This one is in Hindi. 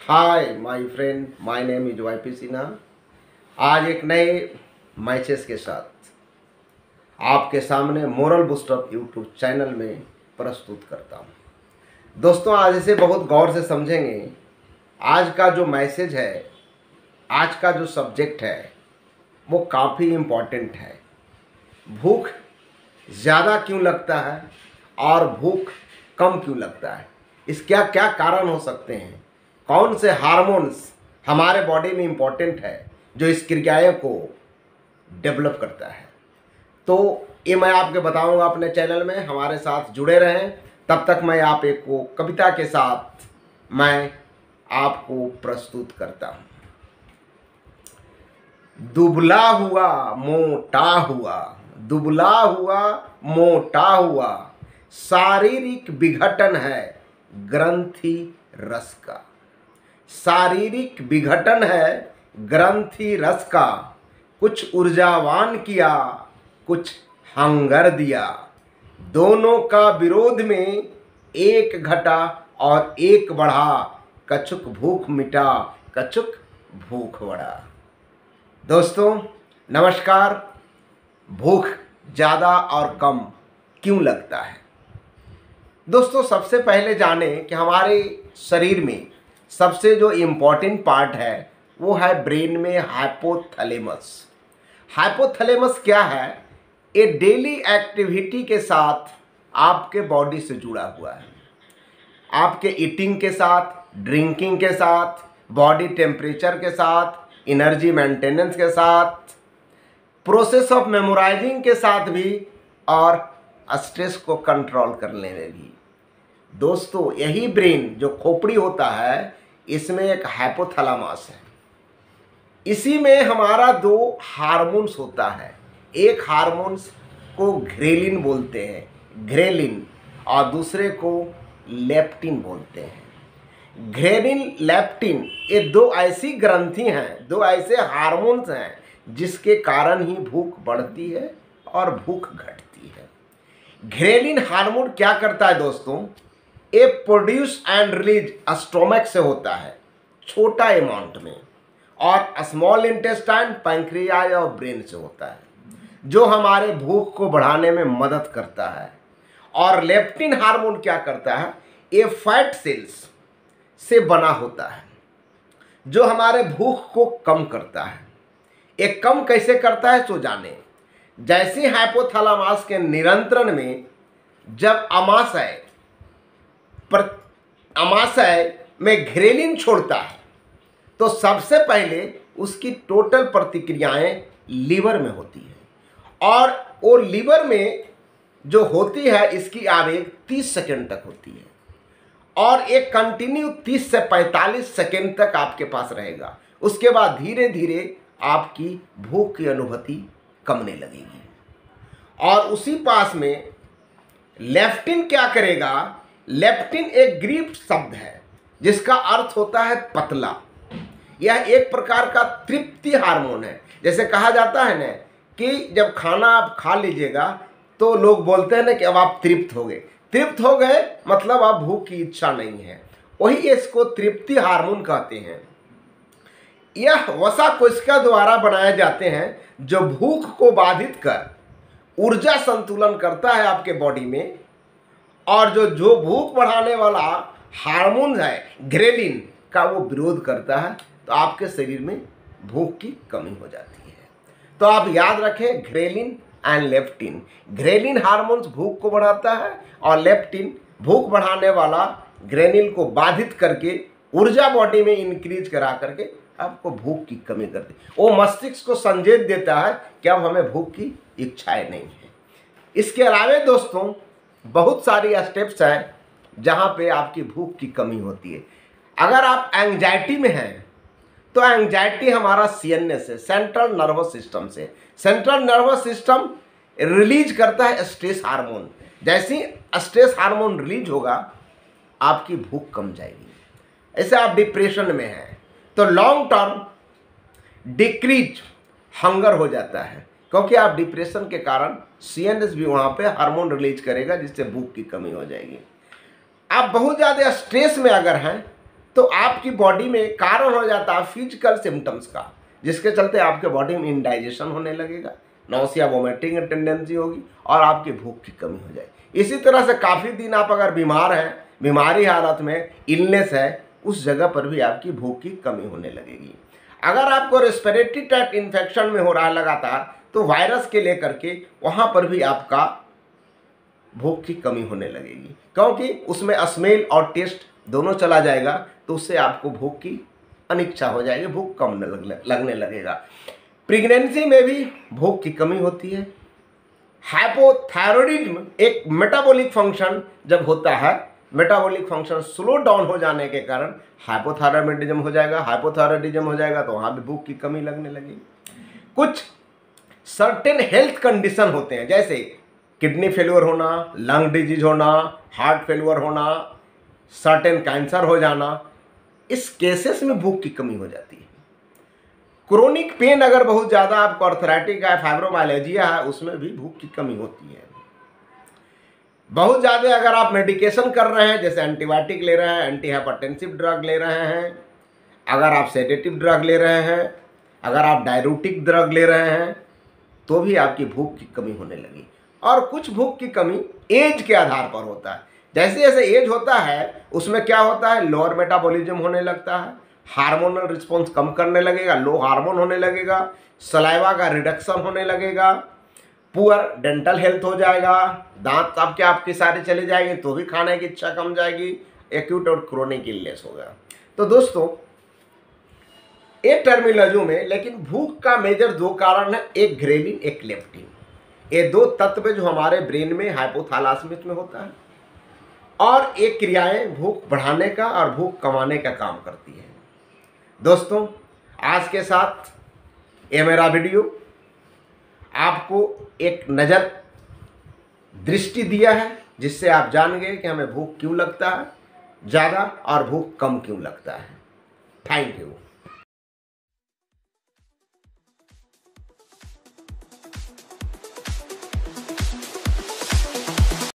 Hi my friend, my name is YP Sinha. आज एक नए मैसेज के साथ आपके सामने मोरल बूस्टअप यूट्यूब चैनल में प्रस्तुत करता हूँ। दोस्तों, आज इसे बहुत गौर से समझेंगे। आज का जो मैसेज है, आज का जो सब्जेक्ट है वो काफ़ी इम्पोर्टेंट है। भूख ज़्यादा क्यों लगता है और भूख कम क्यों लगता है, इसका क्या कारण हो सकते हैं, कौन से हार्मोन्स हमारे बॉडी में इम्पोर्टेंट है जो इस क्रियाएं को डेवलप करता है, तो ये मैं आपके बताऊंगा अपने चैनल में। हमारे साथ जुड़े रहें। तब तक मैं आप एक को कविता के साथ मैं आपको प्रस्तुत करता हूँ। दुबला हुआ मोटा हुआ, दुबला हुआ मोटा हुआ, शारीरिक विघटन है ग्रंथि रस का। शारीरिक विघटन है ग्रंथि रस का, कुछ ऊर्जावान किया कुछ हंगर दिया। दोनों का विरोध में एक घटा और एक बढ़ा, कछुक भूख मिटा कछुक भूख बढ़ा। दोस्तों नमस्कार। भूख ज़्यादा और कम क्यों लगता है? दोस्तों, सबसे पहले जाने कि हमारे शरीर में सबसे जो इम्पोर्टेंट पार्ट है वो है ब्रेन में हाइपोथैलेमस। हाइपोथैलेमस क्या है? ये डेली एक्टिविटी के साथ आपके बॉडी से जुड़ा हुआ है, आपके ईटिंग के साथ, ड्रिंकिंग के साथ, बॉडी टेम्परेचर के साथ, एनर्जी मेंटेनेंस के साथ, प्रोसेस ऑफ मेमोराइजिंग के साथ भी, और स्ट्रेस को कंट्रोल करने में भी। दोस्तों, यही ब्रेन जो खोपड़ी होता है, इसमें एक हाइपोथैलेमस है। इसी में हमारा दो हार्मोन्स होता है। एक हार्मोन्स को ग्रेलिन बोलते हैं, ग्रेलिन, और दूसरे को लेप्टिन बोलते हैं। ग्रेलिन, लेप्टिन, ये दो ऐसी ग्रंथि हैं, दो ऐसे हार्मोन्स हैं जिसके कारण ही भूख बढ़ती है और भूख घटती है। ग्रेलिन हार्मोन क्या करता है दोस्तों? ये प्रोड्यूस एंड रिलीज स्टोमक से होता है छोटा अमाउंट में, और स्मॉल इंटेस्टाइन, पैंक्रियाज और ब्रेन से होता है, जो हमारे भूख को बढ़ाने में मदद करता है। और लेप्टिन हार्मोन क्या करता है? ये फैट सेल्स से बना होता है, जो हमारे भूख को कम करता है। ये कम कैसे करता है तो जाने। जैसे हाइपोथैलेमस के नियंत्रण में जब अमाशय में ग्रेलिन छोड़ता है, तो सबसे पहले उसकी टोटल प्रतिक्रियाएं लीवर में होती है, और वो लीवर में जो होती है इसकी आवेग 30 सेकंड तक होती है, और एक कंटिन्यू 30 से 45 सेकंड तक आपके पास रहेगा। उसके बाद धीरे धीरे आपकी भूख की अनुभूति कमने लगेगी। और उसी पास में लेप्टिन क्या करेगा? लेप्टिन एक ग्रीक शब्द है जिसका अर्थ होता है पतला। यह एक प्रकार का तृप्ति हार्मोन है। जैसे कहा जाता है ना कि जब खाना आप खा लीजिएगा तो लोग बोलते हैं ना कि अब आप तृप्त हो गए। तृप्त हो गए मतलब अब भूख की इच्छा नहीं है, वही इसको तृप्ति हार्मोन कहते हैं। यह वसा कोशिका द्वारा बनाए जाते हैं जो भूख को बाधित कर ऊर्जा संतुलन करता है आपके बॉडी में, और जो भूख बढ़ाने वाला हार्मोन है ग्रेलिन का वो विरोध करता है, तो आपके शरीर में भूख की कमी हो जाती है। तो आप याद रखें, ghrelin and leptin. Ghrelin hormones भूख को बढ़ाता है और लेप्टिन भूख बढ़ाने वाला ग्रेनिल को बाधित करके ऊर्जा बॉडी में इंक्रीज करा करके आपको भूख की कमी करती है। वो मस्तिष्क को संकेत देता है कि अब हमें भूख की इच्छाएं नहीं है। इसके अलावा दोस्तों बहुत सारी स्टेप्स हैं जहाँ पे आपकी भूख की कमी होती है। अगर आप एंग्जाइटी में हैं तो एंग्जाइटी हमारा सीएनएस है, सेंट्रल नर्वस सिस्टम से। सेंट्रल नर्वस सिस्टम रिलीज करता है स्ट्रेस हार्मोन। जैसे ही स्ट्रेस हार्मोन रिलीज होगा आपकी भूख कम जाएगी। ऐसे आप डिप्रेशन में हैं तो लॉन्ग टर्म डिक्रीज हंगर हो जाता है, क्योंकि आप डिप्रेशन के कारण सीएनएस भी वहाँ पे हार्मोन रिलीज करेगा जिससे भूख की कमी हो जाएगी। आप बहुत ज़्यादा स्ट्रेस में अगर हैं तो आपकी बॉडी में कारण हो जाता है फिजिकल सिम्टम्स का, जिसके चलते आपके बॉडी में इंडाइजेशन होने लगेगा, नौसिया वोमिटिंग टेंडेंसी होगी और आपकी भूख की कमी हो जाएगी। इसी तरह से काफ़ी दिन आप अगर बीमार हैं, बीमारी हालत में इलनेस है, उस जगह पर भी आपकी भूख की कमी होने लगेगी। अगर आपको रेस्पिरेटरी ट्रैक्ट इन्फेक्शन में हो रहा है लगातार, तो वायरस के लेकर के वहाँ पर भी आपका भूख की कमी होने लगेगी, क्योंकि उसमें स्मेल और टेस्ट दोनों चला जाएगा, तो उससे आपको भूख की अनिच्छा हो जाएगी, भूख कम लगने लगेगा। प्रेगनेंसी में भी भूख की कमी होती है। हाइपोथायरॉयडिज्म एक मेटाबॉलिक फंक्शन जब होता है, मेटाबॉलिक फंक्शन स्लो डाउन हो जाने के कारण हाइपोथायरॉयडिज्म हो जाएगा। हाइपोथायरॉयडिज्म हो जाएगा तो वहाँ भी भूख की कमी लगने लगेगी। कुछ सर्टेन हेल्थ कंडीशन होते हैं, जैसे किडनी फेल्योर होना, लंग डिजीज होना, हार्ट फेल्योर होना, सर्टेन कैंसर हो जाना, इस केसेस में भूख की कमी हो जाती है। क्रोनिक पेन अगर बहुत ज़्यादा आपको आर्थराइटिस है, फाइब्रोमाइल्जिया है, उसमें भी भूख की कमी होती है। बहुत ज़्यादा अगर आप मेडिकेशन कर रहे हैं, जैसे एंटीबायोटिक ले रहे हैं, एंटी हाइपरटेंसिव ड्रग ले रहे हैं, अगर आप सेडेटिव ड्रग ले रहे हैं, अगर आप डायरूटिक ड्रग ले रहे हैं, तो भी आपकी भूख की कमी होने लगी। और कुछ भूख की कमी एज के आधार पर होता है। जैसे जैसे एज होता है उसमें क्या होता है, लोअर मेटाबॉलिज्म होने लगता है, हार्मोनल रिस्पॉन्स कम करने लगेगा, लो हार्मोन होने लगेगा, सलाइवा का रिडक्शन होने लगेगा, पुअर डेंटल हेल्थ हो जाएगा, दांत आपके सारे चले जाएंगे तो भी खाने की इच्छा कम जाएगी, एक्यूट और क्रोनिक इलनेस होगा। तो दोस्तों, एक टर्मिनोलॉजी में लेकिन भूख का मेजर दो कारण है, एक ग्रेलिन, एक लेप्टिन। ये दो तत्व जो हमारे ब्रेन में हाइपोथैलेमस में होता है, और एक क्रियाएं भूख बढ़ाने का और भूख कमाने का काम करती है। दोस्तों, आज के साथ ये मेरा वीडियो आपको एक नज़र दृष्टि दिया है, जिससे आप जान गए कि हमें भूख क्यों लगता है ज़्यादा और भूख कम क्यों लगता है। Thank you.